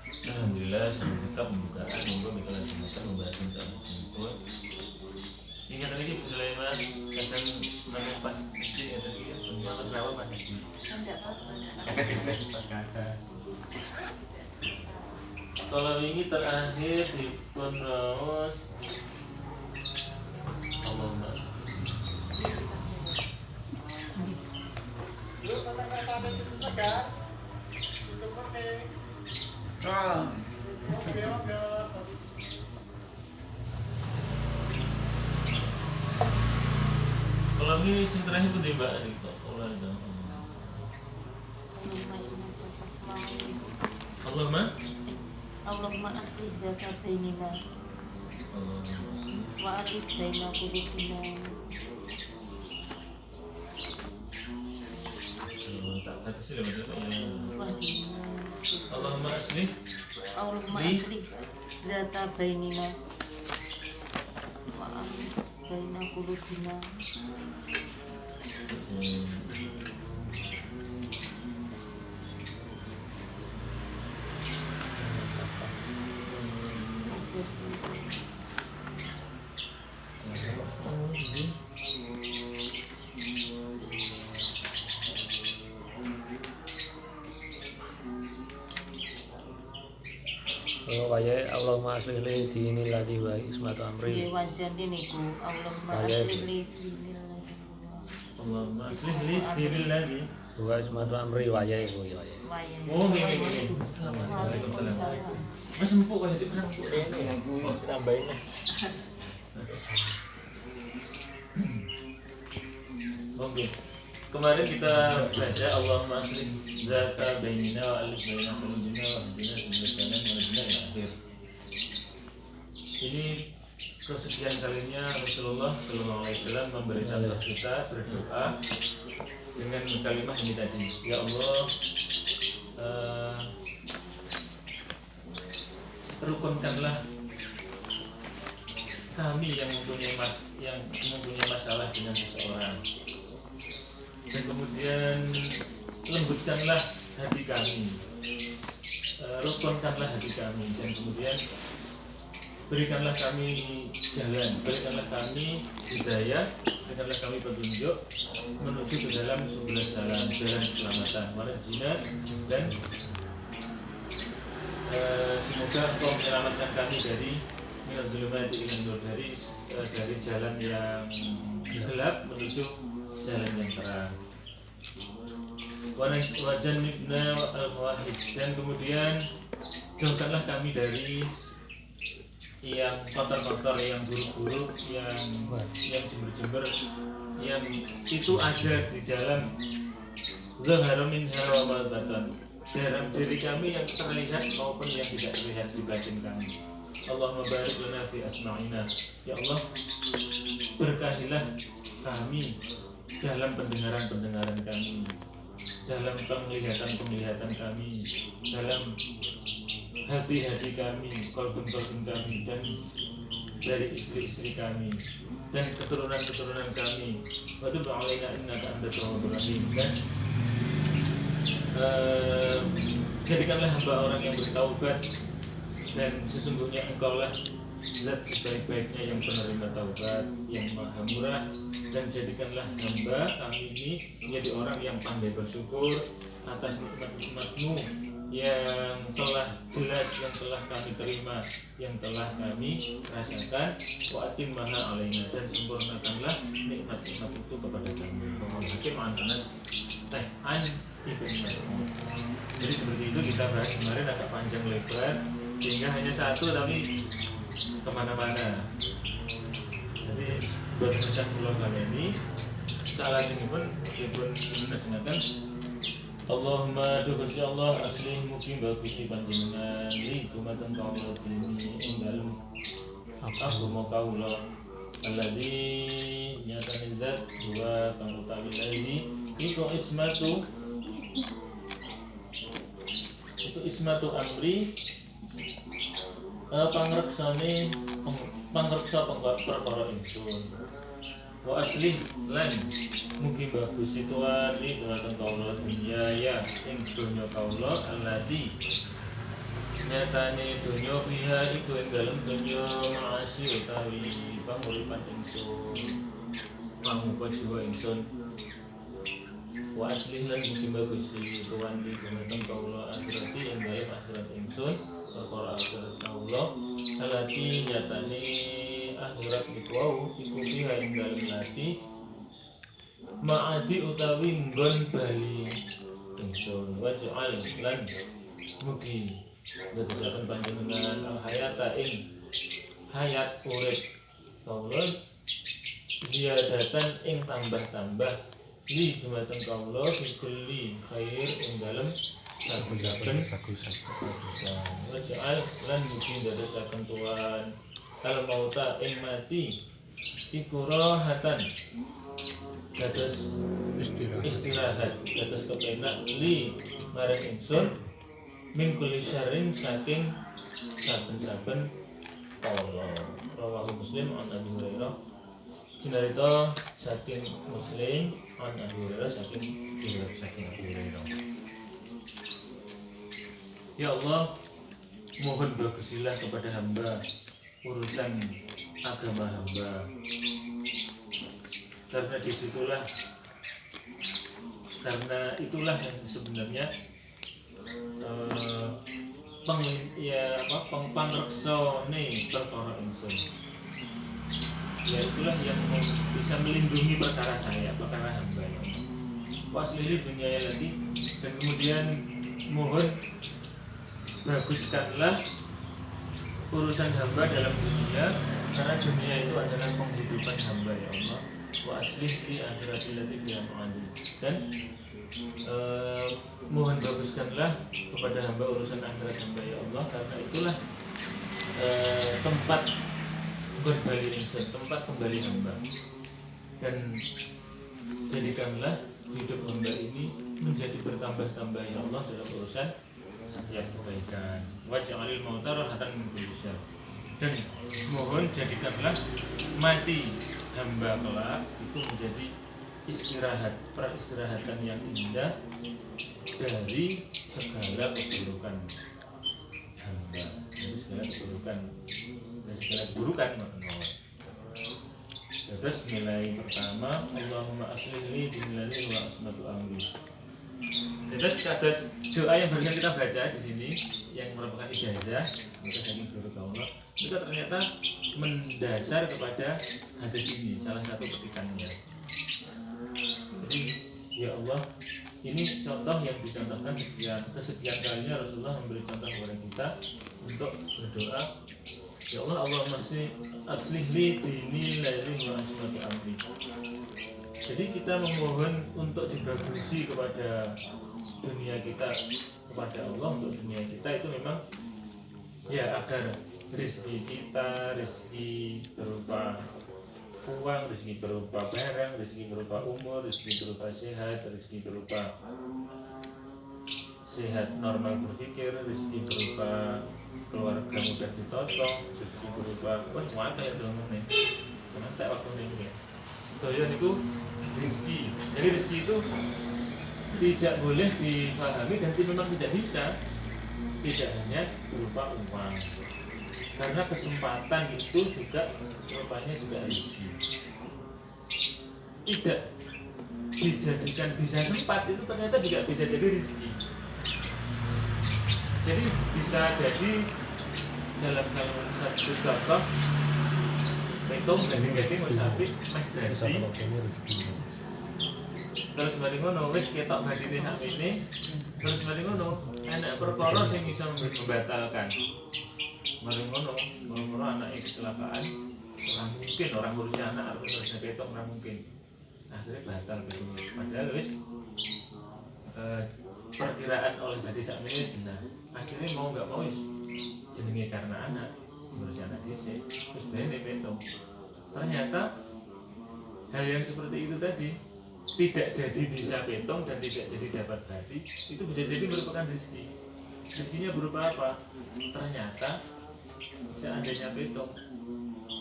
Alhamdulillah sebelum kita pembukaan monggo kita lanjutkan membahas tentang tersebut. Ingat lagi Bu Sulaiman kadang ngomong pas ini ya tadi ya semangat berapa pas ini? Enggak apa-apa. Pas kata. Kalau ini terakhir di penerus Allahumma kalau ini yang terakhir itu Mbak itu Allah itu Allahumma Allahumma aslih dzata bainina wa alif baina qulubina Allahumma aslih dzata bainina wa alif baina qulubina Waya Allahumma aslih li dinil ladzi wa ismatu amri. wajan niku Allahumma aslih li dinil Allahumma aslih li dinil ladzi Wa ismatu amri waya iku ya. oh gini Waalaikumsalam Mas empuk kok jadi empuk ini aku tambahin oke kemarin kita baca Allahumma aslih dzata bainina wa alif baina qulubina wa hdina subhanallahi wa ila akhir. Ini kesekian kalinya Rasulullah Shallallahu Alaihi Wasallam memberi contoh kita berdoa dengan kalimat ini tadi. Ya Allah, rukunkanlah kami yang mempunyai masalah dengan seseorang. Dan kemudian lembutkanlah hati kami, rukunkanlah hati kami, dan kemudian berikanlah kami jalan, berikanlah kami hidayah, berikanlah kami petunjuk menuju ke dalam subul salam, jalan keselamatan, warajina, dan semoga Engkau menyelamatkan kami dari minal zulumati ilan nur, dari jalan yang gelap menuju jalan yang terang. Wajannibna al-fawahish, dan kemudian jauhkanlah kami dari yang kotor-kotor, yang buruk-buruk, yang jember-jember, yang itu ada di dalam zahara minha wa ma batan, dalam diri kami yang terlihat maupun yang tidak terlihat di batin kami. Allahumma barik lana fi asma'ina, ya Allah berkahilah kami dalam pendengaran kami, dalam penglihatan kami, dalam hati-hati kami, kolbun-kolbun kami, dan dari istri-istri kami dan keturunan-keturunan kami. Wa tub 'alaina innaka antat tawwabur rahim, dan jadikanlah hamba orang yang bertaubat, dan sesungguhnya Engkaulah zat sebaik-baiknya yang penerima taubat, yang maha murah. Dan jadikanlah hamba kami ini menjadi orang yang pandai bersyukur atas nikmat-nikmat-Mu yang telah jelas, yang telah kami terima, yang telah kami rasakan. Wa atim maha alaina, dan sempurnakanlah nikmat-nikmat itu kepada kami. Hakim an Anas an Ibn Mas'ud. Jadi seperti itu kita bahas kemarin, agak panjang lebar sehingga hanya satu tapi kemana-mana. Jadi buat pesan pulau kali ini salah ini pun menajamkan Allahumma duhusya Allah aslih mukim bagusi panjenengan li kumatan kaulah ini dalam agama kaulah alladzi nyatakan zat dua kang utawi alladzi itu ismatu amri, pangreksa perkara ingsun. Wa aslih lan mugi bagus situan li dhumateng kaula dunya ya ing donya kaula alladzi nyatane dunya fiha iku ing dalem dunya ma'asyi utawi panguripan ingsun pangupa jiwa ingsun wa aslih lan mugi bagusi tuwan di gumateng kaula akhirati ing dalem akhirat ingsun perkara akhirat kaula alati nyatane akhirat iku wau iku fiha ing dalem lati ma'adi utawi nggon bali ingsun waj'al lan mugi dadosaken panjenengan al hayata ing hayat urip kaula ziyadatan ing tambah-tambah li dumateng kaula fikuli khair ing dalem saben bagusan waj'al lan mugi dadosaken tuan al mauta ing mati iku rohatan dados istirahat dados kepenak li marang ingsun min kulli syarrin saking saben-saben Allah rawahu Muslim an Abi Hurairah cinarita saking Muslim an Abi Hurairah saking Abu Hurairah. Ya Allah, mohon berkesilah kepada hamba urusan agama hamba, karena itulah yang sebenarnya pangreksane perkara ingsun. Ya itulah yang bisa melindungi perkara saya, perkara hamba ya Allah. Waslihi dunia lagi dan kemudian mohon baguskanlah urusan hamba dalam dunia, karena dunia itu adalah penghidupan hamba ya Allah. Wa aslih li akhirati lati biha mu'adu dan mohon baguskanlah kepada hamba urusan akhirat hamba ya Allah, karena itulah tempat berbalik ingsun, tempat kembali hamba, dan jadikanlah hidup hamba ini menjadi bertambah-tambah ya Allah dalam urusan setiap kebaikan. Waj'alil mauta rahatan min kulli syarr, dan mohon jadikanlah mati hamba kelak itu menjadi istirahat, peristirahatan yang indah dari segala keburukan hamba, dari segala keburukan maknanya. Terus nilai pertama, Allahumma aslih li dinilani wa asmatu amri. Terus kados doa yang barusan kita baca di sini yang merupakan ijazah kita dari guru kaula itu ternyata mendasar kepada hadis ini, salah satu petikannya. Jadi ya Allah, ini contoh yang dicontohkan kesekian kalinya Rasulullah memberi contoh kepada kita untuk berdoa, ya Allah, Allahumma aslih li dini lazim wa asmati amri. Jadi kita memohon untuk dibagusi kepada dunia kita, kepada Allah untuk dunia kita itu memang ya agar rezeki kita, rezeki berupa uang, rezeki berupa barang, rezeki berupa umur, rezeki berupa sehat, rezeki berupa sehat normal berpikir, rezeki berupa keluarga mudah ditotong, rezeki berupa semua kayak ngomong nih, karena tak waktu nih doyan itu rezeki. Jadi rezeki itu tidak boleh dipahami dan memang tidak bisa, tidak hanya berupa uang, karena kesempatan itu juga rupanya juga rezeki. Tidak dijadikan bisa sempat itu ternyata juga bisa jadi rezeki. Jadi bisa jadi dalam satu contoh hitung gading-gading wis apik meh dadi terus mari ngono wis ketok badine sakmene, terus mari ngono enak perkara sing iso membatalkan. Mari ngono anake kecelakaan, orang mungkin orang ngurusi anak harus ngurusi ketok orang mungkin. Akhirnya batal gitu. Padahal wis perkiraan oleh tadi sakmene wis benar. Akhirnya mau enggak mau wis jenenge karena anak ngurusi anak dhisik terus bene petong. Ternyata hal yang seperti itu tadi tidak jadi bisa petong dan tidak jadi dapat babi, itu bisa jadi merupakan rezeki. Rezekinya berupa apa? Ternyata seandainya petong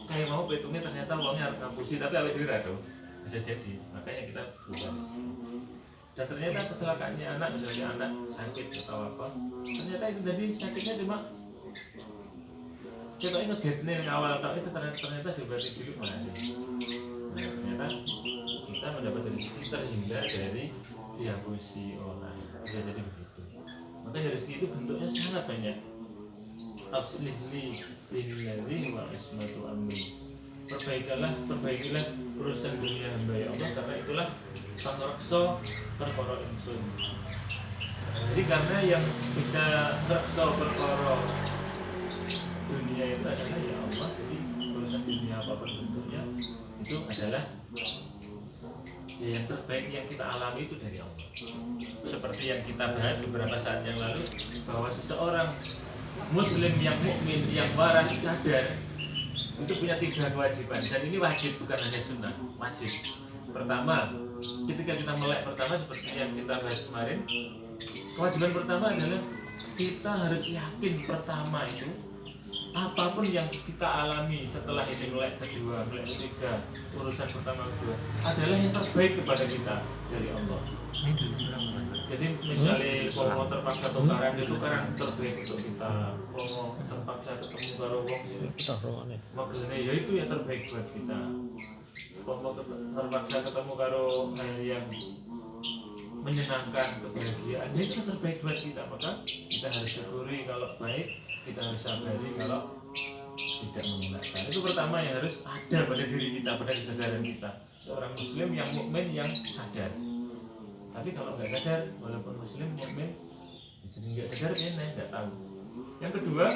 kayak mau petungnya ternyata uangnya harus ngapusi tapi awet dhewe ra tau. Bisa jadi. Makanya kita buka rezeki. Dan ternyata kecelakaannya anak, misalnya anak sakit atau apa, ternyata itu tadi sakitnya cuma kita ngegetnya awal atau itu ternyata diberi dulu mana. Nah, ternyata kita mendapat dari situ terhindar dari diabusi orang. Bisa jadi begitu. Makanya rezeki itu bentuknya sangat banyak. Aslih li billadzi wa ismatu amri. Perbaikilah urusan dunia hamba ya Allah, karena itulah pangreksa perkara ingsun. Jadi karena yang bisa reksa perkara dunia itu adalah ya Allah. Jadi urusan dunia apapun bentuknya itu adalah ya yang terbaik yang kita alami itu dari Allah. Seperti yang kita bahas beberapa saat yang lalu, bahwa seseorang muslim yang mukmin yang waras sadar itu punya 3 kewajiban, dan ini wajib, bukan hanya sunnah, wajib. Pertama, ketika kita melek pertama seperti yang kita bahas kemarin, kewajiban pertama adalah kita harus yakin pertama itu apapun yang kita alami setelah ini melek kedua, melek ketiga, urusan pertama kedua adalah yang terbaik kepada kita dari Allah. Jadi misalnya pomo terpaksa tukaran, itu kan terbaik untuk kita. Pomo terpaksa ketemu karo wong sini, makanya ya itu yang terbaik buat kita. Pomo terpaksa ketemu karo yang menyenangkan, kebahagiaan, ya itu terbaik buat kita. Maka kita harus syukuri kalau baik, kita harus sabari kalau tidak menggunakan. Itu pertama yang harus ada pada diri kita, pada kesadaran kita. Seorang muslim yang mukmin yang sadar. Tapi kalau nggak sadar, walaupun muslim mukmin, jadi nggak sadar dia nggak tahu. Yang kedua,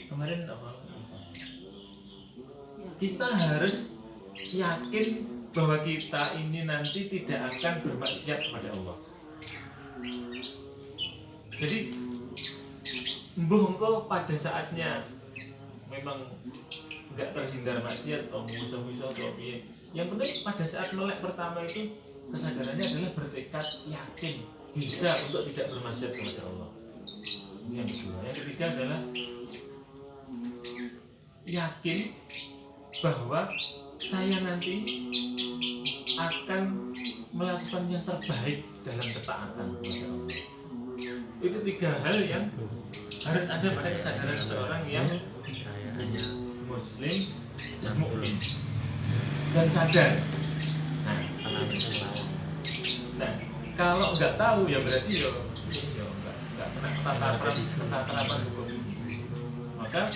kemarin apa? Kita harus yakin bahwa kita ini nanti tidak akan bermaksiat kepada Allah. Jadi engko pada saatnya memang nggak terhindar maksiat atau musuh-musuh atau piye. Yang penting pada saat melek pertama itu kesadarannya adalah bertekad yakin bisa untuk tidak bermaksiat kepada Allah. Ini yang kedua. Yang ketiga adalah yakin bahwa saya nanti akan melakukan yang terbaik dalam ketaatan kepada Allah. Itu 3 hal yang harus ada pada kesadaran seseorang yang muslim dan mukmin dan sadar. Nah, kalau nggak tahu ya berarti ya nggak pernah ketataran hukum. Maka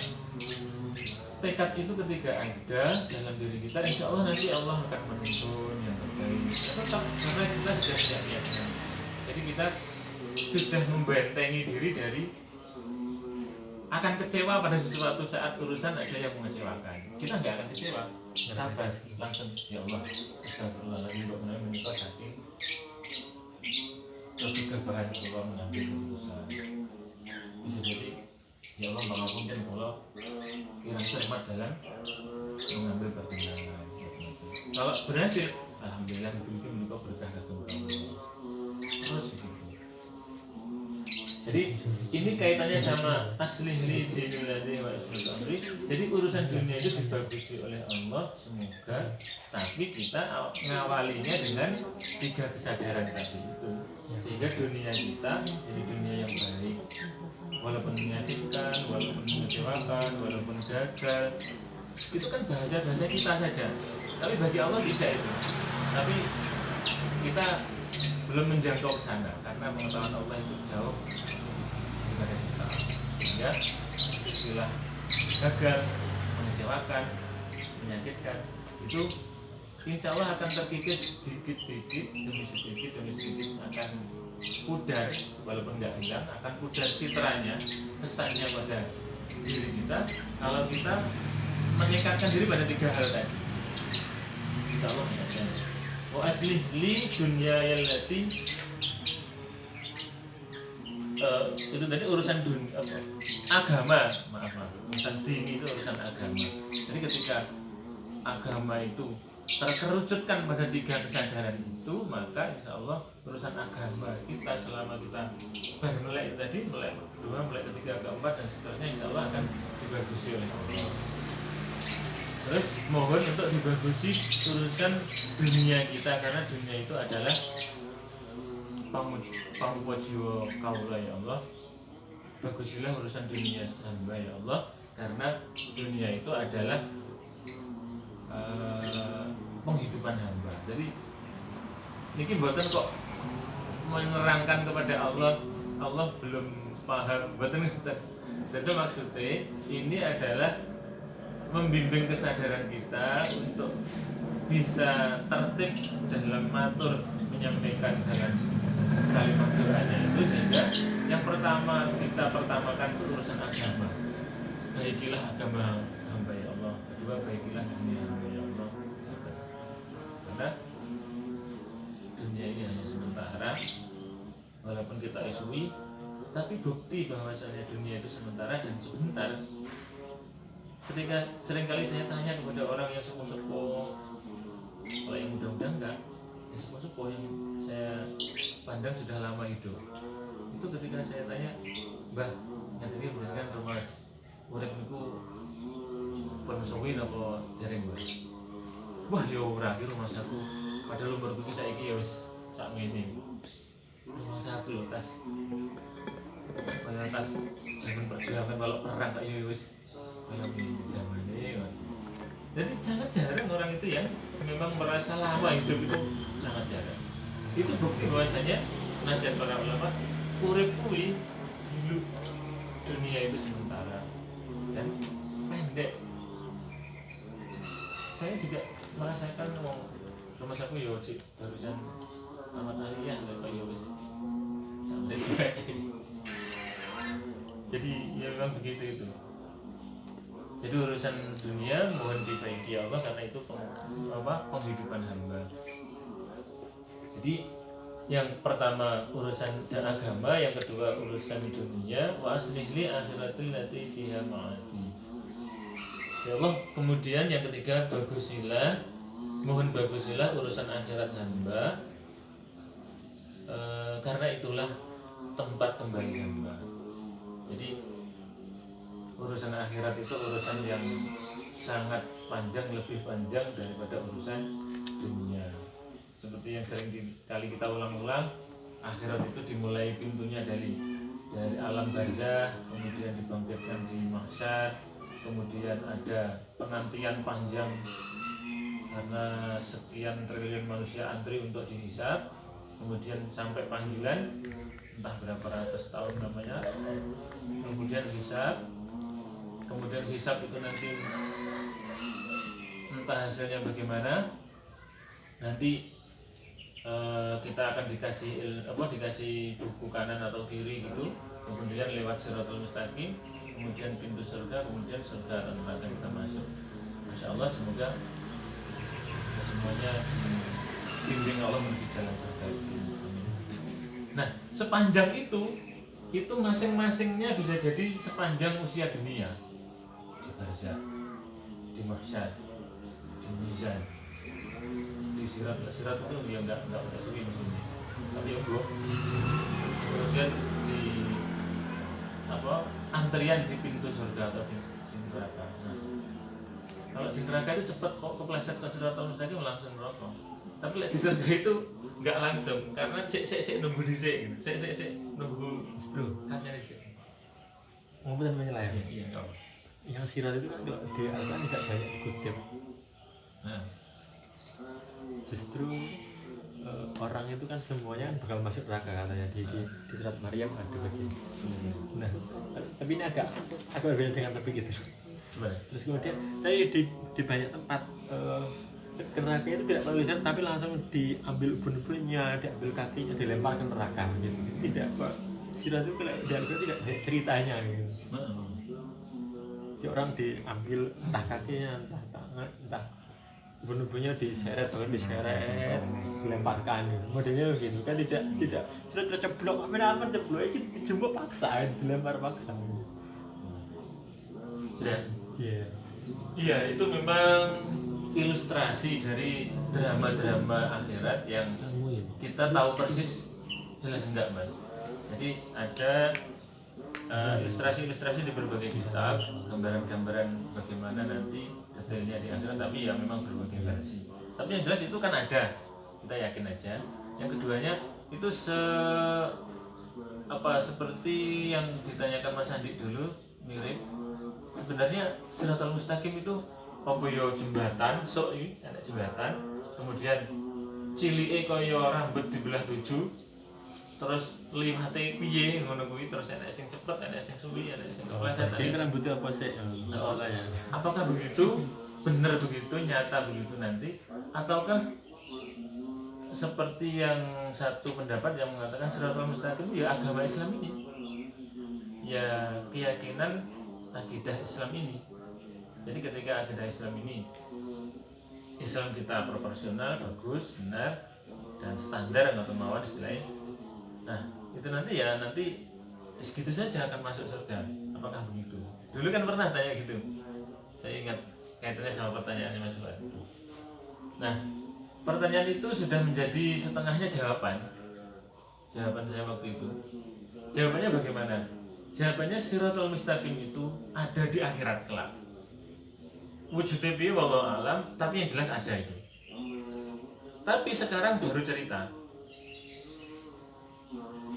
tekad itu ketika ada dalam diri kita, insya Allah nanti Allah akan menuntun yang terbaik. Tetap karena kita sudah siap-siapnya. Jadi kita sudah membentengi diri dari akan kecewa pada sesuatu saat urusan ada yang mengecewakan. Kita nggak akan kecewa, sabar, langsung ya Allah, astagfirullahaladzim, benar menikah saking kegabahan Allah mengambil keputusan. Bisa jadi ya Allah mengampuni kalau kurang cermat dalam mengambil pertimbangan. Kalau berhasil, alhamdulillah begitu menikah berkah kagum Allah. Terus begitu. Jadi ini kaitannya sama aslih li dinilladzi wa ismatu amri. Jadi urusan dunia itu dibagusi oleh Allah semoga, tapi kita ngawalinya dengan 3 kesadaran tadi itu, sehingga dunia kita jadi dunia yang baik, walaupun menyakitkan, walaupun mengecewakan, walaupun gagal. Itu kan bahasa-bahasa kita saja, tapi bagi Allah tidak itu. Tapi kita belum menjangkau ke sana karena pengetahuan Allah itu jauh daripada kita, sehingga istilah gagal, mengecewakan, menyakitkan itu insya Allah akan terkikis sedikit demi sedikit akan pudar, walaupun nggak hilang, akan pudar citranya, kesannya pada diri kita kalau kita meningkatkan diri pada 3 hal tadi. Insya Allah ya. Wa aslih li dunya yallati itu tadi urusan dunia agama, maaf urusan dini itu urusan agama. Jadi ketika agama itu terkerucutkan pada 3 kesadaran itu, maka insya Allah urusan agama kita selama kita baru melek tadi, melek kedua, melek ketiga, keempat dan seterusnya insya Allah akan dibagusi oleh Allah. Terus mohon untuk dibagusi urusan dunia kita, karena dunia itu adalah pamuja jiwa kaula ya Allah. Bagusilah urusan dunia hamba ya Allah, karena dunia itu adalah penghidupan hamba. Jadi niki mboten kok menerangkan kepada Allah belum paham, mboten ngoten. Jadi maksudnya ini adalah membimbing kesadaran kita untuk bisa tertib dalam matur menyampaikan dalam kalimat doanya itu, sehingga yang pertama kita pertamakan itu urusan agama. Baikilah agama hamba ya Allah. Kedua, baikilah dunia hamba ya Allah. Karena dunia ini hanya sementara, walaupun kita isui, tapi bukti bahwasanya dunia itu sementara dan sebentar. Ketika seringkali saya tanya kepada orang yang sepuh-sepuh, kalau yang muda-muda enggak, yang sepuh-sepuh yang saya pandang sudah lama hidup, itu ketika saya tanya, Mbah, yang tadi benar rumah urip niku pun suwi napa dereng, Mbah? Wah, ya ora ki rumah saku. Padahal umur iki saiki ya wis sakmene. Rumah saku lho tas. Kaya tas zaman perjuangan kalau perang kaya wis kayak zaman ini. Jadi sangat jarang orang itu yang memang merasa lama hidup, itu sangat jarang. Itu bukti bahwasanya nasihat para ulama, urip kuwi dulu, dunia itu sementara dan pendek. Saya juga merasakan rumah saku ya cik barusan tamat aliyah kayak wis santai. Jadi ya memang begitu itu. Jadi urusan dunia mohon dibaiki ya Allah, karena itu penghidupan hamba. Jadi yang pertama urusan dan agama, yang kedua urusan dunia. Wa aslih li akhiratil lati fiha ma'adi. Ya Allah, kemudian yang ketiga bagusilah, mohon bagusilah urusan akhirat hamba, karena itulah tempat kembali hamba. Jadi urusan akhirat itu urusan yang sangat panjang, lebih panjang daripada urusan dunia. Seperti yang sering kali kita ulang-ulang, akhirat itu dimulai pintunya dari alam barzah, kemudian dibangkitkan di mahsyar, kemudian ada penantian panjang karena sekian triliun manusia antri untuk dihisab, kemudian sampai panggilan entah berapa ratus tahun namanya, kemudian hisab itu nanti entah hasilnya bagaimana, nanti kita akan dikasih buku kanan atau kiri gitu, kemudian lewat Shirathul Mustaqim, kemudian pintu surga, kemudian surga dan neraka kita masuk. Masya Allah, semoga semuanya dibimbing Allah menuju jalan surga itu. Nah, sepanjang itu masing-masingnya bisa jadi sepanjang usia dunia. Di barzah, di mahsyar, di mizan, di sirat itu ya enggak udah suwi maksudnya, tapi ya bro. Kemudian di antrian di pintu surga atau di neraka. Nah, kalau di neraka itu cepat kok, kepleset ke Shirathul Mustaqim langsung neraka. Tapi di surga itu enggak langsung, karena cek nunggu dhisik gitu. Cek nunggu bro, katanya dhisik. Ngomong menyelah ya. Iya, enggak. Yang sirat itu kan kalau di Al-Quran tidak banyak dikutip. Nah, Justru orang itu kan semuanya bakal masuk neraka katanya di surat Maryam ada begini. Nah, tapi ini agak berbeda dengan tapi gitu. gimana? Terus kemudian tapi di banyak tempat neraka itu tidak melalui sirat, tapi langsung diambil ubun-ubunnya, diambil kakinya, dilempar ke neraka gitu. Tidak kok. Sirat itu tidak banyak ceritanya gitu. Orang diambil entah kakinya, entah tangan, entah ubun-ubunnya diseret atau dilemparkan gitu. Modelnya begitu kan, tidak sudah terceblok, apa ceblok ini dijemput paksa, dilempar paksa. Dan iya, itu memang ilustrasi dari drama-drama akhirat yang kita tahu persis jelas enggak, Mas. Jadi ada ilustrasi-ilustrasi di berbagai kitab, gambaran-gambaran bagaimana nanti detailnya di akhirat, tapi ya memang berbagai versi. Tapi yang jelas itu kan ada, kita yakin aja. Yang keduanya itu seperti yang ditanyakan Mas Andi dulu, mirip. Sebenarnya Shiratal Mustaqim itu apa yo jembatan, ada jembatan, kemudian cilike kaya rambut dibelah 7, terus liwate piye ngono kuwi, terus enek sing cepet, enek sing suwi, enek sing kepleset. Ini rambutnya apa sih? Apakah begitu? Benar begitu, nyata begitu nanti, ataukah seperti yang satu pendapat yang mengatakan Shiratal Mustaqim ya agama Islam ini, ya keyakinan akidah Islam ini. Jadi ketika akidah Islam ini, Islam kita proporsional, bagus, benar, dan standar atau mawon istilahnya. Nah itu nanti segitu saja akan masuk surga. Apakah begitu? Dulu kan pernah tanya gitu, saya ingat kaitannya sama pertanyaannya Mas Fuad. Nah pertanyaan itu sudah menjadi setengahnya jawaban saya waktu itu. Jawabannya bagaimana? Jawabannya Shiratal Mustaqim itu ada di akhirat kelak. Wujudnya piye wallahu alam, tapi yang jelas ada itu. Tapi sekarang baru cerita.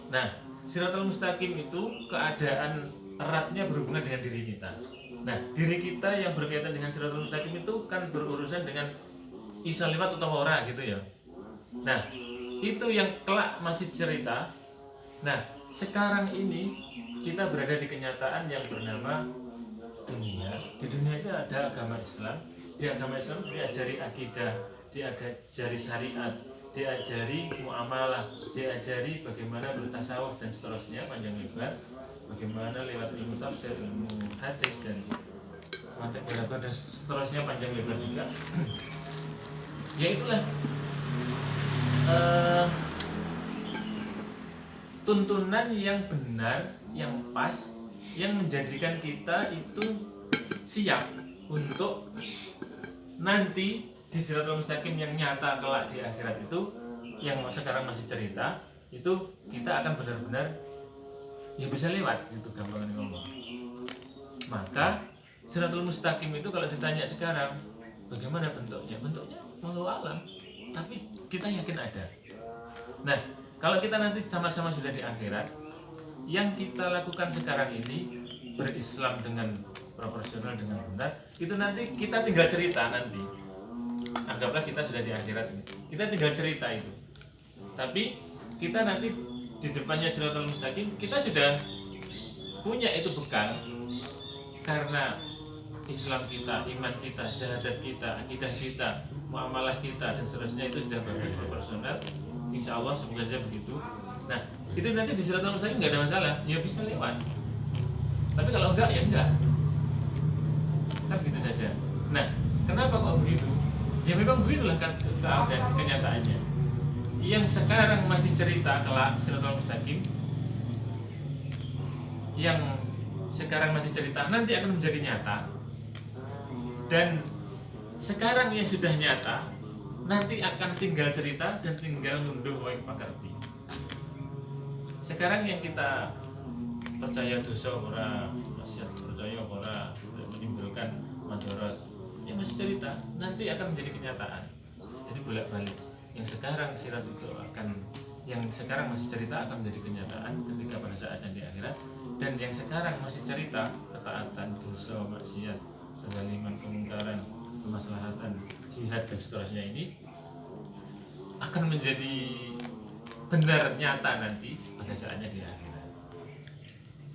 Nah, Shiratal Mustaqim itu keadaan eratnya berhubungan dengan diri kita. Nah, diri kita yang berkaitan dengan Shiratal Mustaqim itu kan berurusan dengan isa lewat atau ora gitu ya. Nah, itu yang kelak masih cerita. Nah, sekarang ini kita berada di kenyataan yang bernama dunia. Di dunia itu ada agama Islam. Di agama Islam diajari akidah, diajari syariat, diajari muamalah, diajari bagaimana bertasawuf dan seterusnya panjang lebar. Bagaimana lewat ilmu tafsir, ilmu hadis dan mantik balaghah dan seterusnya panjang lebar juga. Ya itulah tuntunan yang benar, yang pas, yang menjadikan kita itu siap untuk nanti di Shiratal Mustaqim yang nyata kelak di akhirat itu, yang sekarang masih cerita, itu kita akan benar-benar ya bisa lewat gitu, gampang ngomong. Maka Shiratal Mustaqim itu kalau ditanya sekarang bagaimana bentuknya? Bentuknya wallahu alam, tapi kita yakin ada. Nah, kalau kita nanti sama-sama sudah di akhirat, yang kita lakukan sekarang ini berislam dengan proporsional dengan benar, itu nanti kita tinggal cerita nanti. Anggaplah kita sudah di akhirat ini, kita tinggal cerita itu. Tapi kita nanti di depannya Shiratal Mustaqim, kita sudah punya itu bekal, karena Islam kita, iman kita, syahadat kita, akidah kita, muamalah kita dan seterusnya itu sudah bagus proporsional. Insya Allah semoga saja begitu. Nah itu nanti di Shiratal Mustaqim nggak ada masalah, ya bisa lewat. Tapi kalau enggak ya enggak, kan gitu saja. Nah kenapa kok begitu? Ya memang begitulah kan kenyataannya. Yang sekarang masih cerita kelak Shiratal Mustaqim, yang sekarang masih cerita nanti akan menjadi nyata. Dan sekarang yang sudah nyata nanti akan tinggal cerita dan tinggal ngunduh wae pakarti. Sekarang yang kita percaya dosa ora, maksiat percaya ora, menimbulkan madarat, yang masih cerita nanti akan menjadi kenyataan. Jadi bolak-balik. Yang sekarang sirat itu akan, yang sekarang masih cerita akan menjadi kenyataan ketika pada saatnya di akhirat. Dan yang sekarang masih cerita ketaatan, dosa, maksiat, kezaliman, kemungkaran, kemaslahatan, jihad dan seterusnya ini akan menjadi benar nyata nanti pada saatnya di akhirat.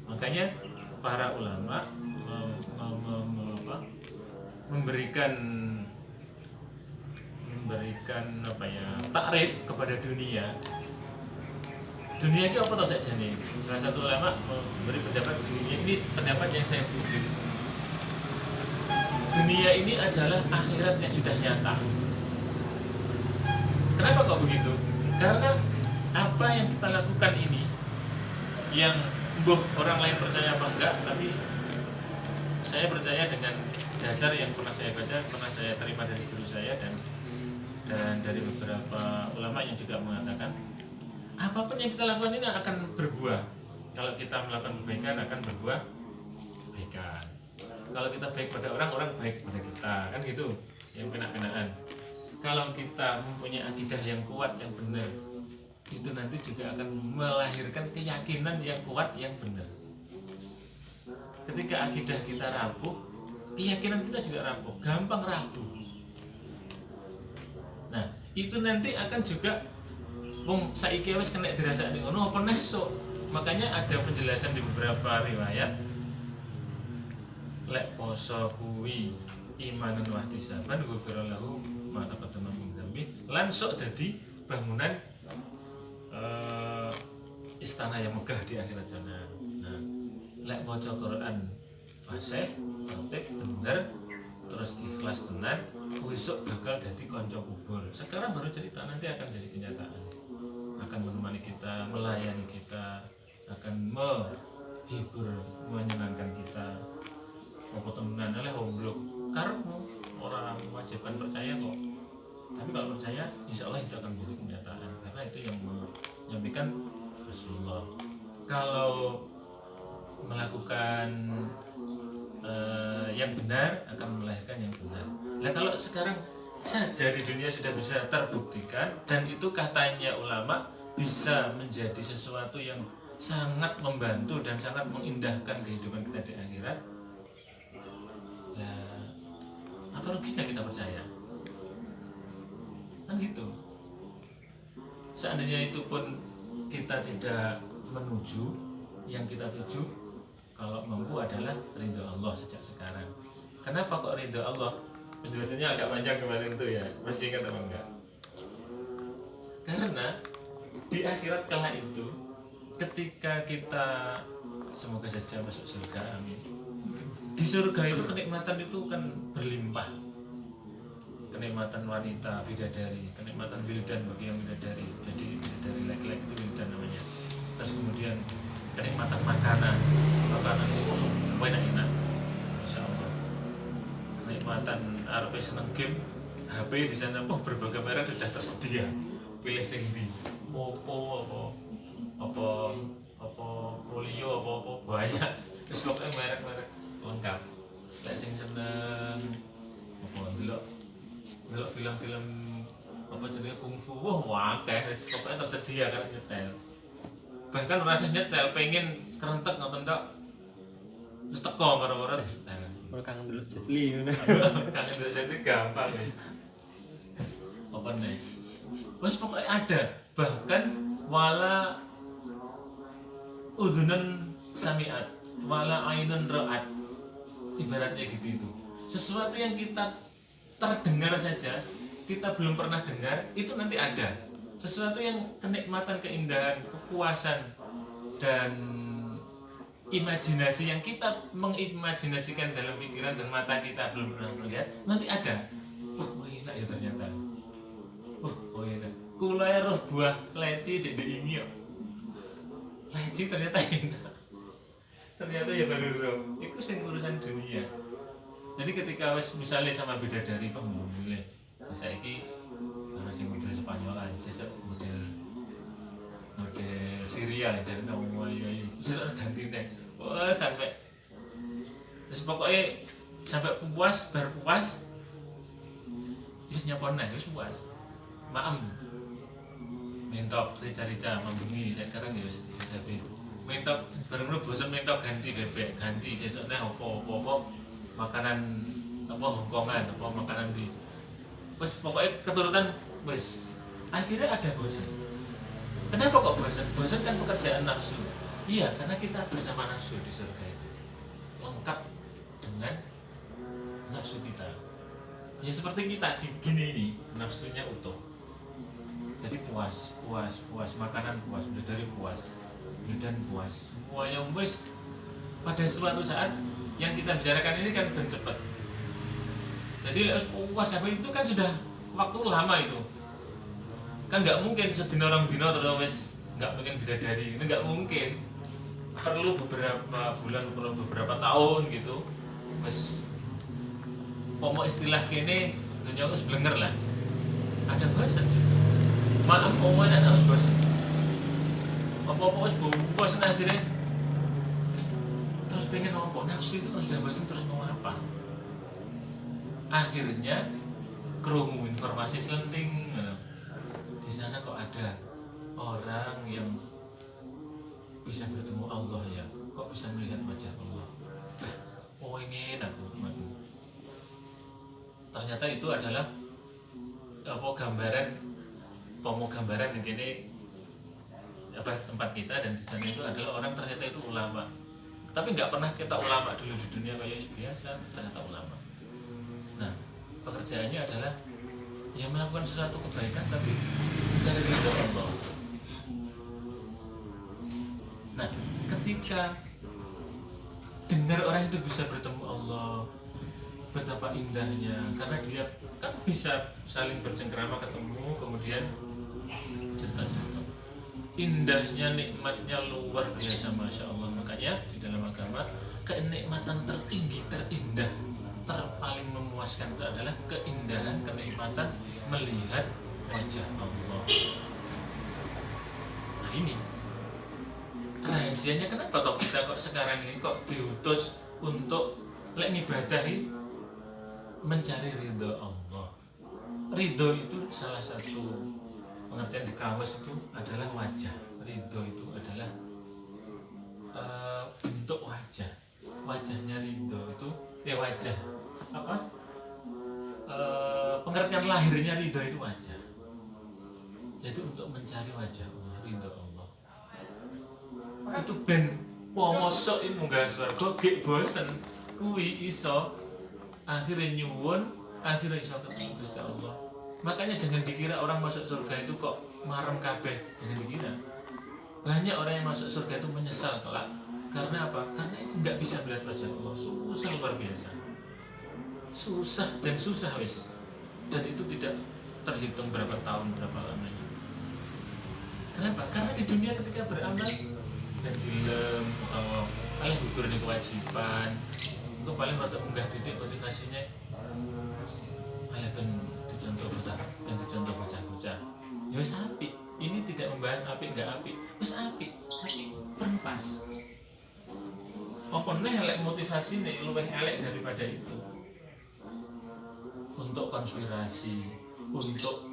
Makanya para ulama memberikan takrif kepada dunia. Dunia itu apa tau saja nih? Salah satu ulama memberi pendapat begini, ini pendapat yang saya setuju. Dunia ini adalah akhirat yang sudah nyata. Kenapa kok begitu? Karena apa yang kita lakukan ini, yang orang lain percaya apa enggak, tapi saya percaya dengan dasar yang pernah saya baca, pernah saya terima dari guru saya dan dari beberapa ulama yang juga mengatakan apapun yang kita lakukan ini akan berbuah. Kalau kita melakukan kebaikan akan berbuah kebaikan. Kalau kita baik pada orang, orang baik pada kita, kan gitu. Yang kena-kenaan. Kalau kita mempunyai akidah yang kuat, yang benar, itu nanti juga akan melahirkan keyakinan yang kuat, yang benar. Ketika akidah kita rapuh, keyakinan kita juga rapuh, gampang rapuh. Nah, itu nanti akan juga wong saiki wis kena dirasakne ngono apa nesuk. Makanya ada penjelasan di beberapa riwayat lek poso kuwi imanan wa ihtisaban ghufira lahu ma taqaddama min dzambi lan sok dadi bangunan istana yang megah di akhirat sana. Nah, lek maca Quran fasih, tertib, bener, terus ikhlas tenan, besok bakal jadi konco kubur. Sekarang baru cerita, nanti akan jadi kenyataan. Akan menemani kita, melayani kita, akan menghibur, menyenangkan kita. Apa temenan oleh homblok, karena orang mewajibkan percaya kok. Tapi kalau percaya, insya Allah itu akan menjadi kenyataan. Karena itu yang menyampaikan Rasulullah. Kalau melakukan yang benar akan melahirkan yang benar. Nah, kalau sekarang saja di dunia sudah bisa terbuktikan dan itu katanya ulama bisa menjadi sesuatu yang sangat membantu dan sangat mengindahkan kehidupan kita di akhirat. Nah, apa ruginya kita percaya? Kan gitu. Seandainya itu pun kita tidak menuju, yang kita tuju kalau mampu adalah ridho Allah sejak sekarang. Kenapa kok ridho Allah? Penjelasannya agak panjang kemarin tuh ya, masih ingat apa enggak? Karena di akhirat kala itu, ketika kita semoga saja masuk surga, amin. Di surga itu kenikmatan itu kan berlimpah. Kenikmatan wanita, bidadari, kenikmatan wildan bagi yang bidadari. Jadi bidadari laki-laki itu wildan namanya. Terus kemudian kenikmatan makanan kosong, enak-enak, insya Allah. Kenikmatan RP seneng game, HP di sana, berbagai merek sudah tersedia. Pilih sing di, Oppo, apa Polio, apa banyak. Terus pokoknya merek-merek lengkap. Lek sing seneng, apa delok film-film apa jenenge kungfu, akeh, pokoknya tersedia kan nyetel. Bahkan rasa nyetel pengen kerentek nonton tok terus teko marah-marah terus nyetel. Kangen dulu Jet Li ngono. Kangen dulu Jet Li gampang guys. Apa nih? Wes pokoknya ada, bahkan wala udhunan samiat, wala ainun ra'at. Ibaratnya gitu itu. Sesuatu yang kita terdengar saja, kita belum pernah dengar, itu nanti ada. Sesuatu yang kenikmatan, keindahan, kepuasan dan imajinasi yang kita mengimajinasikan dalam pikiran dan mata kita belum pernah melihat, nanti ada. Oh enak ya ternyata. Oh enak. Kulai roh buah leci jadi ini ya. Leci ternyata enak. Ternyata ya baru roh. Itu sing urusan dunia. Jadi ketika misalnya sama bidadari pemilih, saiki masih model Spanyol aja, sesuk model Syria jadi nama ayu sesuk ganti nih. Wah sampai terus pokoknya sampai puas, baru puas terus nyapon nih, terus puas maem mentok rica-rica membumi sekarang ya tapi mentok baru bosan mentok ganti bebek ganti besoknya apa makanan apa hongkongan apa makanan di wes pokoknya keturutan wes akhirnya ada bosan. Kenapa kok bosan? Bosan kan pekerjaan nafsu. Iya, karena kita bersama nafsu di surga itu lengkap dengan nafsu kita. Ya seperti kita gini ini nafsunya utuh. Jadi puas, makanan puas, dari puas, dan puas. Semuanya wes pada suatu saat yang kita bicarakan ini kan ben cepet. Jadi puas kabeh itu kan sudah waktu lama itu. Kan nggak mungkin sedina orang dina terus wis nggak pengen bidadari, ini nggak mungkin. Perlu beberapa bulan, perlu beberapa tahun gitu. Wis pomo istilah kene dunia wis blenger lah. Ada bosan juga. Malam pomo ada harus bosan. Apa-apa wis bosan akhirnya pengen apa, nafsu itu kan sudah bosan terus mau apa. Akhirnya kerungu informasi selenting, di sana kok ada orang yang bisa bertemu Allah ya, kok bisa melihat wajah Allah. Oh ingin aku mati. Ternyata itu adalah apa gambaran, gambaran ini apa tempat kita, dan di sana itu adalah orang ternyata itu ulama. Tapi nggak pernah kita ulama dulu di dunia kayak biasa, ternyata ulama. Nah pekerjaannya adalah ya melakukan sesuatu kebaikan tapi mencari ridho Allah. Nah ketika dengar orang itu bisa bertemu Allah, betapa indahnya, karena dia kan bisa saling bercengkerama ketemu, kemudian cerita-cerita indahnya, nikmatnya luar biasa, masya Allah. Makanya di dalam agama kenikmatan tertinggi, terindah, terpaling memuaskan itu adalah keindahan, kenikmatan melihat wajah Allah. Nah ini rahasianya kenapa kok kita kok sekarang ini kok diutus untuk ngibadahi, mencari ridho Allah. Ridho itu salah satu pengertian di kamus itu adalah wajah. Ridho itu adalah bentuk wajah. Wajahnya ridho itu wajah apa? Pengertian lahirnya ridho itu wajah. Jadi untuk mencari wajah Allah, ridho Allah. Itu ben pomosok ini munggah swarga gek bosen kuwi iso akhirnya nyuwun, akhirnya iso ketemu Gusti Allah. Makanya jangan dikira orang masuk surga itu kok marem kabeh, jangan dikira. Banyak orang yang masuk surga itu menyesal kelak. Karena apa? Karena itu nggak bisa melihat wajah Allah. Susah luar biasa. Susah dan susah wis. Dan itu tidak terhitung berapa tahun, berapa lamanya. Kenapa? Karena di dunia ketika beramal dan film atau paling gugur di kewajiban, itu paling waktu unggah titik motivasinya paling dicontoh bocah-bocah. Ya wis apik. Ini tidak membahas apik enggak apik. Wis apik, tapi perempas. Apa nih elek motivasi nih luwih elek daripada itu. Untuk konspirasi, untuk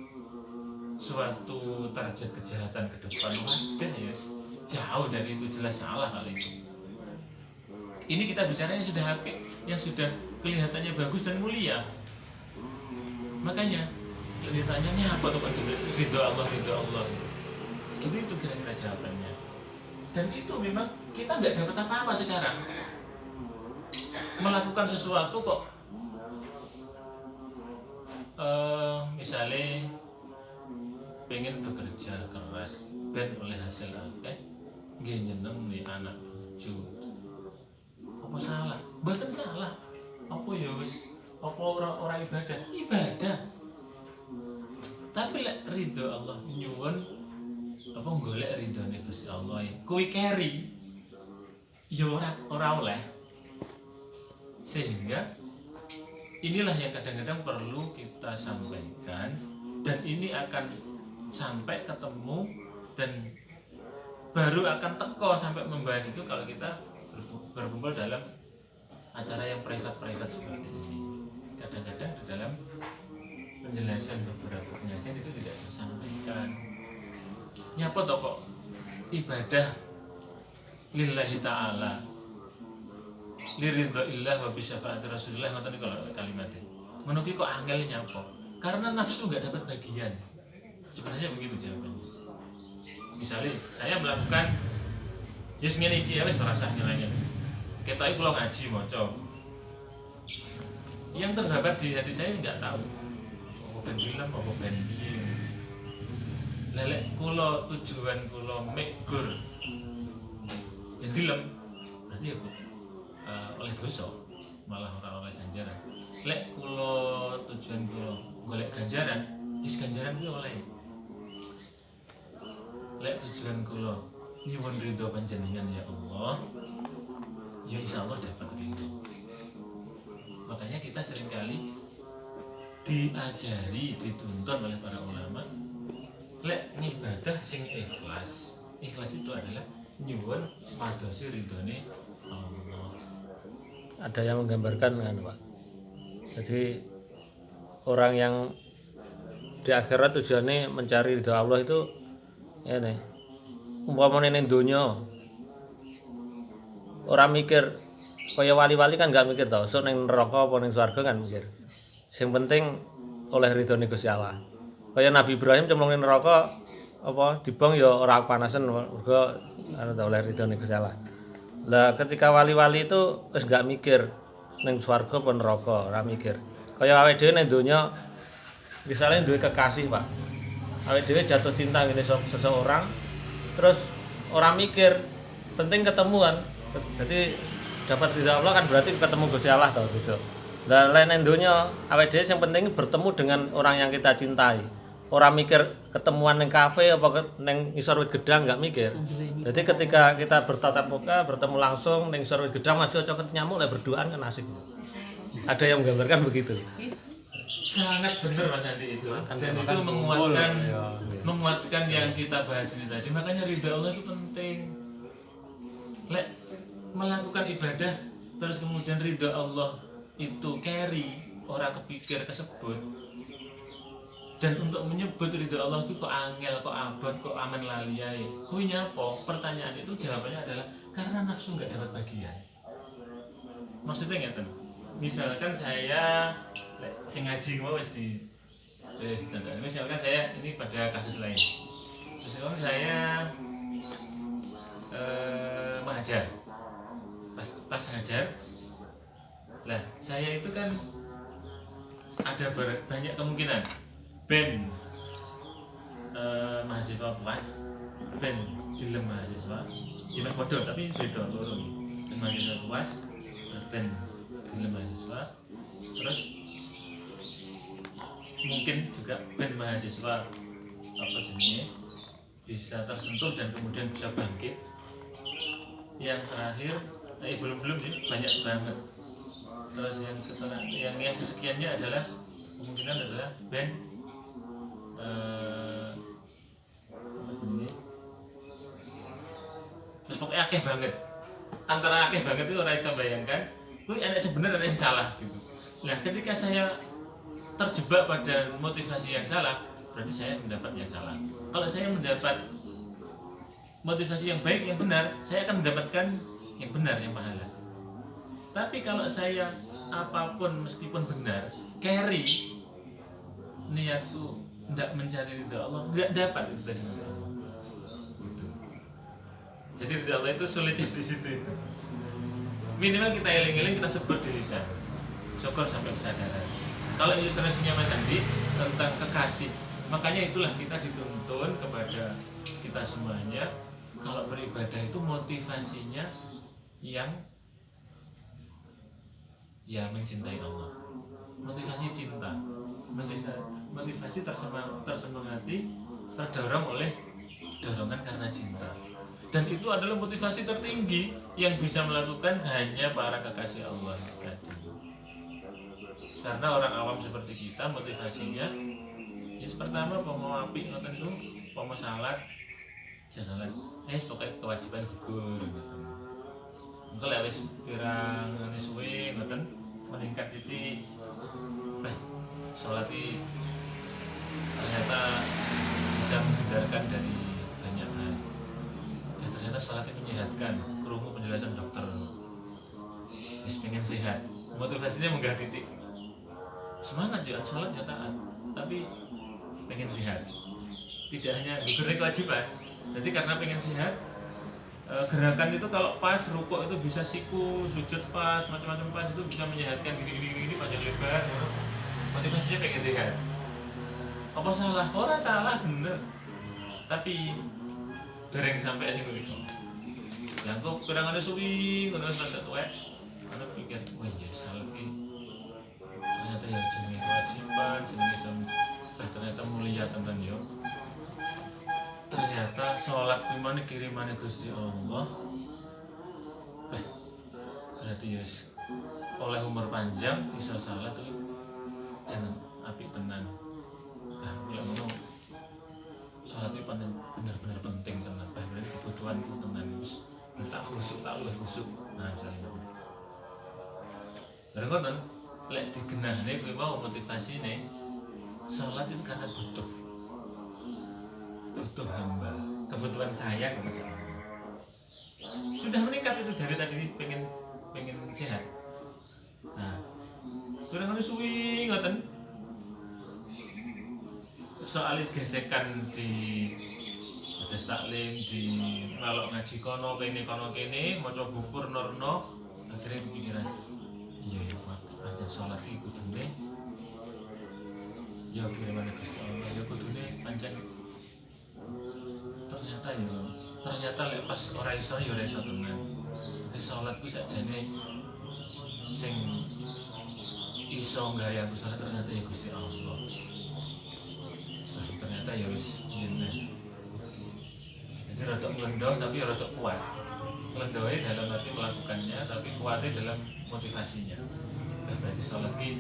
suatu target kejahatan ke depan, wadah ya, jauh dari itu, jelas salah hal itu. Ini kita bicara yang sudah apik, yang sudah kelihatannya bagus dan mulia. Makanya ditanya apa tuh kan ridho Allah. Gitu itu kira-kira jawabannya. Dan itu memang kita nggak dapat apa-apa sekarang. Melakukan sesuatu kok misalnya pengen bekerja keras ben oleh hasil akeh nggih nyeneng nih anak bojo. Apa salah? Mboten salah. Apa ya wis apa ora ibadah. Tapi lek ridho Allah nyuwun apa golek ridhone Gusti Allah kuwi keri ya ora oleh. Sehingga inilah yang kadang-kadang perlu kita sampaikan, dan ini akan sampai ketemu dan baru akan teko sampai membahas itu kalau kita berkumpul dalam acara yang private seperti ini. Kadang-kadang di dalam penjelasan beberapa penyajian itu tidak disampaikan. Nyapa toh kok ibadah lillahi ta'ala liridhaillah wa bisyafaati rasulillah, ngoten niku kalimatnya. Menuki kok angel nyapa? Karena nafsu nggak dapat bagian. Sebenarnya begitu jawabannya. Misalnya saya melakukan yes ngene iki ya wis rasah nyenengin. Ketoke kula ngaji maca. Yang terdapat di hati saya enggak tahu. Apa ben film apa ben piye. Lelek kula tujuan kula megur. Ya dilem. Berarti ya oleh dosa malah ora oleh ganjaran. Lek kula tujuan kula golek ganjaran, wis ganjaran kuwi oleh. Lek tujuan kula nyuwun ridho panjenengan ya Allah, ya insyaallah dapat ridho. Makanya kita seringkali diajari, dituntun oleh para ulama, lek ngibadah sing ikhlas. Ikhlas itu adalah nyuwun padosi ridhone Allah. ada yang menggambarkan kan Pak. Jadi orang yang di akhirat tujuannya mencari ridho Allah itu ya nih umpamane ning donya orang mikir kaya wali-wali kan nggak mikir tau sok ning neraka apa ning swarga kan mikir. Sing penting oleh ridhone Gusti Allah. Kaya Nabi Ibrahim cemplung ning neraka apa dibong ya ora panasen mergo anu ta oleh ridhone Gusti Allah. Lah ketika wali-wali itu wis nggak mikir ning swarga apa neraka, ora mikir. Kaya awake dhewe ning donya misalnya duwe kekasih Pak, awake dhewe jatuh cinta ngene seseorang, terus orang mikir, penting ketemuan. Jadi dapat ridha Allah kan berarti ketemu Gusti Allah tau besok. Lah lain donya awake dhewe sing penting bertemu dengan orang yang kita cintai. Orang mikir ketemuan ning kafe apa ning ngisor wit gedang nggak mikir. Jadi ketika kita bertatap muka, bertemu langsung ning ngisor wit gedang masih cocok nyamuk lah berduaan kan asik. Ada yang menggambarkan begitu. Sangat benar Mas Andi itu, dan itu menguatkan yang kita bahas ini tadi. Makanya ridha Allah itu penting. Lek melakukan ibadah terus kemudian ridha Allah itu carry, orang kepikir kesebut. Dan untuk menyebut ridha Allah itu kok angel, kok abot, kok aman lali ae. Kuwi nyapa? Pertanyaan itu jawabannya adalah karena nafsu nggak dapat bagian. Maksudnya ngeten. Misalkan saya sing ngaji mau wis misalkan saya ini pada kasus lain. Misalkan saya mengajar. Pas ngajar. Lah, saya itu kan ada banyak kemungkinan ben mahasiswa puas, ben dilem mahasiswa. Ya padha tapi beda loro. Mahasiswa puas, ben dilem mahasiswa. Terus mungkin juga ben mahasiswa apa jenisnya bisa tersentuh dan kemudian bisa bangkit. Yang terakhir belum sih banyak banget. Terus yang kesekiannya adalah kemungkinan adalah ben terus pokoknya akeh banget. Antara akeh banget itu orang bisa bayangkan kuwi enak sebenarnya ada yang salah gitu. Nah, ketika saya terjebak pada motivasi yang salah, berarti saya mendapat yang salah. Kalau saya mendapat motivasi yang baik, yang benar, saya akan mendapatkan yang benar, yang pahala. Tapi kalau saya apapun meskipun benar, carry niatku tidak mencari ridha Allah, tidak dapat itu tadi ridha Allah. Gitu. Jadi ridha Allah itu sulitnya di situ itu. Minimal kita eling-eling, kita sebut di lisan. Syukur sampai kesadaran. Kalau ilustrasinya Mas Andi tentang kekasih, makanya itulah kita dituntun kepada kita semuanya kalau beribadah itu motivasinya yang mencintai Allah, motivasi cinta, motivasi tersemangati, terdorong oleh dorongan karena cinta. Dan itu adalah motivasi tertinggi yang bisa melakukan hanya para kekasih Allah tadi. Karena orang awam seperti kita motivasinya pertama mau apik ngoten itu, mau salat, salat. Pokoknya kewajiban gugur gitu. Engko lek wis pirang suwe ngoten meningkat titik salat iki ternyata bisa menghindarkan dari banyak hal. Dan ternyata salat itu menyehatkan, krungu penjelasan dokter. Pengen sehat. Motivasinya menggah titik. Semangat ya salat ya taat, tapi pengen sehat. Tidak hanya gugurnya kewajiban. Jadi karena pengen sehat, gerakan itu kalau pas rukuk itu bisa siku, sujud pas, macam-macam pas itu bisa menyehatkan gini panjang lebar. Motivasinya pengen sehat. Apa salah? Orang salah bener. Tapi dereng sampai sing niku. Yang kok kurang ada suwi, ngono sampe tuwek. Ana pikir, wah ya salah iki. Ternyata ya jenenge kewajiban, jenenge ternyata mulia tenan yo. Ternyata sholat gimana kirimannya Gusti Allah. Berarti yes, oleh umur panjang bisa salat tuh jangan apik tenan. Kalau ngomong sholat itu benar-benar penting tenan. Berarti kebutuhanku tenan tak khusuk tak oleh khusuk. Nah misalnya Ngoten lek digenahne kuwi mau motivasine salat itu karena butuh hamba, kebutuhan saya kepada Allah. Sudah meningkat itu dari tadi pengen sehat. Nah, sudah ngono suwi ngoten. Soal gesekan di majelis taklim, di ngalok ngaji kono kene maca bukur norno, akhirnya kepikiran iya ya Pak, pancen salat iki kudune ya kiriman Gusti Allah ya kudune pancen ternyata lek pas ora iso ya ora iso tenan. Wis salat kuwi sakjane sing iso gawe aku salat ternyata ya Gusti Allah. Nah, ternyata ya wis ngene. Jadi rada ngelendoh tapi rada kuat. Ngelendohnya dalam arti melakukannya tapi kuatnya dalam motivasinya. Nah, berarti salat ki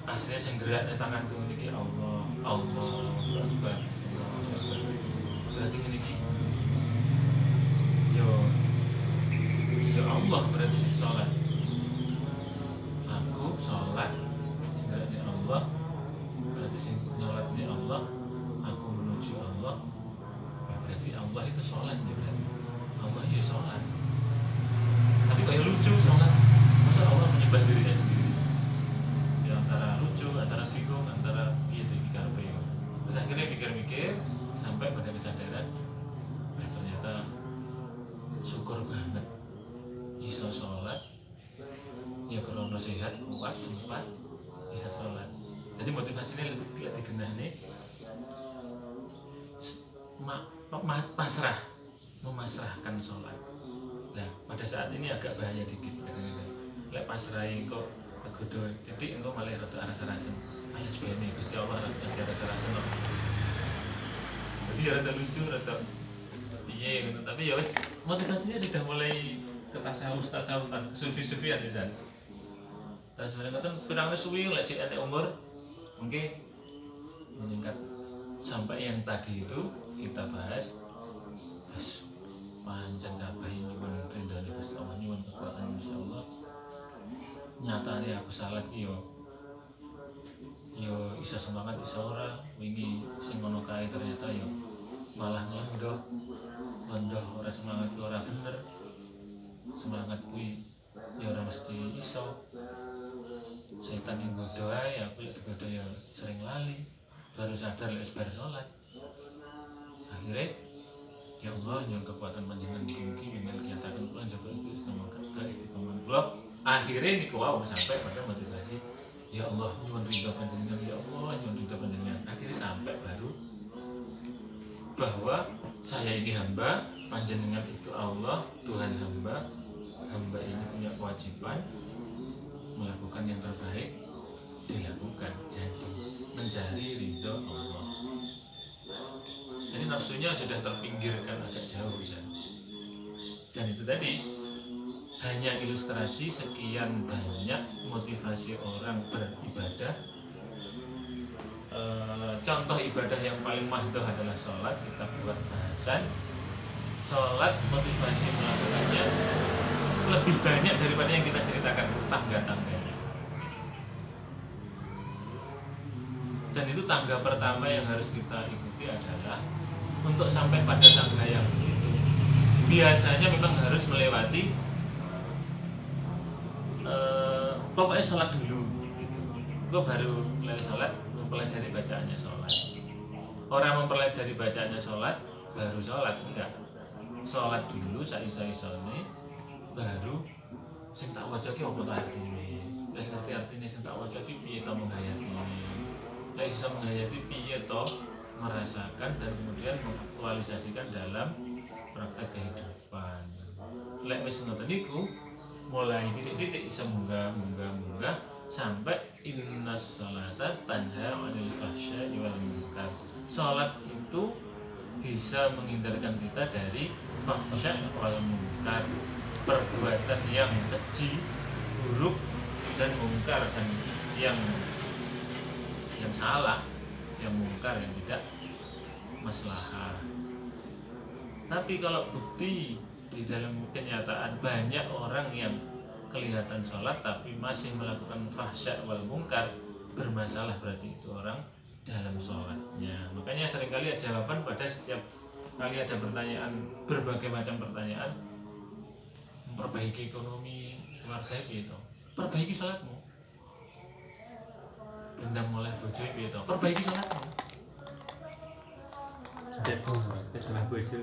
aslinya sing gerakne tanganku niki Allah Akbar. Berarti ngene iki ya Allah berarti sing salat. Aku salat sing gerakne Allah berarti sing nyolatne Allah, aku menuju Allah. Berarti Allah itu salat ya berarti. Allah ya salat. Tapi kayak lucu salat. Masa Allah menyembah dirinya sendiri. Ya antara lucu, antara bingung, antara piye iki karepe. Terus akhirnya mikir-mikir sampai pada kesadaran ternyata syukur banget iso sholat ya karena sehat kuat sempat bisa sholat. Jadi motivasinya lebih digenahne memasrahkan sholat. Nah pada saat ini agak bahaya dikit kadang-kadang lek pasrahi kok kegodo titik engko malah rada rasa-rasen ayo sebene Gusti Allah ada rasa-rasen kok. Jadi ya rada lucu, rada piye gitu. Tapi ya wis motivasinya sudah mulai ke tasawufan, sufi-sufian misalnya. Terus mereka kurang suwi lek cek umur mungkin meningkat sampai yang tadi itu kita bahas. Wis pancen kabeh nyuwun ridhone Gusti Allah, nyuwun kekuatan insyaallah. Nyatane aku salat yo iso semangat iso ora wingi sing ngono kae ternyata yo malah ngendoh ora semangat ora bener. Semangat kuwi ya ora mesti iso. Setan yang godho ae aku lek digodho ya sering lali. Baru sadar lek bar salat. Akhirnya ya Allah nyuwun kekuatan panjenengan mugi mimil kiyataken kula njaga istiqomah kula. Akhirnya niku wae sampai pada motivasi ya Allah nyuwun ridho panjenengan ya Allah nyuwun ridho panjenengan. Akhirnya sampai baru bahwa saya ini hamba, panjenengan itu Allah, Tuhan hamba. Hamba ini punya kewajiban melakukan yang terbaik dilakukan, jadi mencari ridho Allah. Jadi nafsunya sudah terpinggirkan agak jauh bisa. Dan itu tadi hanya ilustrasi sekian banyak motivasi orang beribadah. Contoh ibadah yang paling mahdoh adalah sholat. Kita buat bahasan sholat, motivasi melakukannya lebih banyak daripada yang kita ceritakan tangga-tangganya. Dan itu tangga pertama yang harus kita ikuti adalah untuk sampai pada tangga yang itu biasanya memang harus melewati pokoknya sholat dulu gitu. Gue baru mulai sholat mempelajari bacaannya sholat. Orang mempelajari bacaannya sholat baru sholat, enggak. Sholat dulu saisa-isane baru sing tak waca ki apa ta artine. Wis ngerti artine sing tak waca ki piye to menghayatine. Lah iso menghayati piye to merasakan dan kemudian mengaktualisasikan dalam praktek kehidupan. Lek wis ngoten niku mulai titik-titik bisa munggah sampai innas salata tanha 'anil fahsya'i wal munkar. Salat itu bisa menghindarkan kita dari fahsya wal munkar, perbuatan yang keji, buruk dan mungkar, dan yang salah, yang mungkar, yang tidak maslahah. Tapi kalau bukti di dalam kenyataan banyak orang yang kelihatan sholat tapi masih melakukan fahsya wal mungkar, bermasalah berarti itu orang dalam sholatnya. Makanya seringkali jawaban pada setiap kali ada pertanyaan, berbagai macam pertanyaan, memperbaiki ekonomi keluarga gitu, perbaiki sholatmu. Dendam oleh bojo gitu, perbaiki sholatmu. Setelah bojo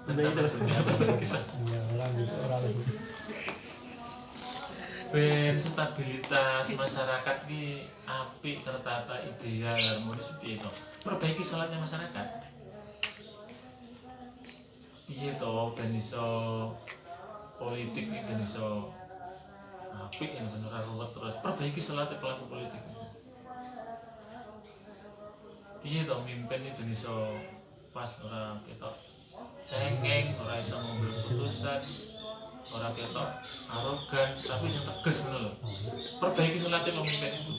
Dendam oleh bojo, perbaiki sholatmu. ya orang itu Ben stabilitas masyarakat ini apik, tertata, ideal, harmonis seperti itu. Perbaiki sholatnya masyarakat. Iya toh, ben iso politik ini ben iso apik yang bener ruwet terus. Perbaiki sholatnya pelaku politik. Iya toh, mimpin ini ben iso pas orang kita cengeng, orang iso ngambil keputusan. Orang ketok arogan tapi yang tegas loh. Perbaiki sholatnya pemimpin itu.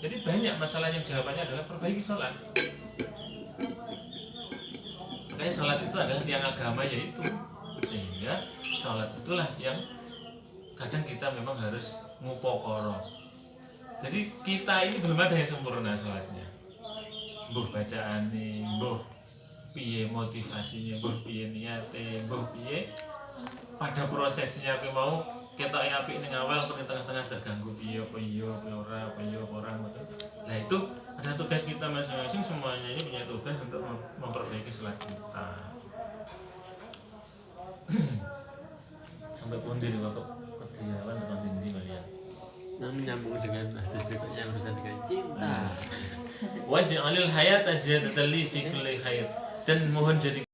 Jadi banyak masalah yang jawabannya adalah perbaiki sholat. Makanya sholat itu adalah tiang agama yaitu, sehingga sholat itulah yang kadang kita memang harus ngupokoro. Jadi kita ini belum ada yang sempurna sholatnya. Mbuh bacaan nih, mbuh piye motivasinya, mbuh piye niate, mbuh piye pada prosesnya aku mau ketok apik ning awal kok ning tengah-tengah terganggu piye apa iya apa ora gitu. Nah itu ada tugas kita masing-masing, semuanya ini punya tugas untuk memperbaiki sholat kita. Sampai pundi nih kok kediawan tekan dindi kalian. nah, menyambung dengan hadis berikutnya yang berusaha dengan cinta. Waj'alil hayata ziyadatan li fi kulli khair, dan mohon jadi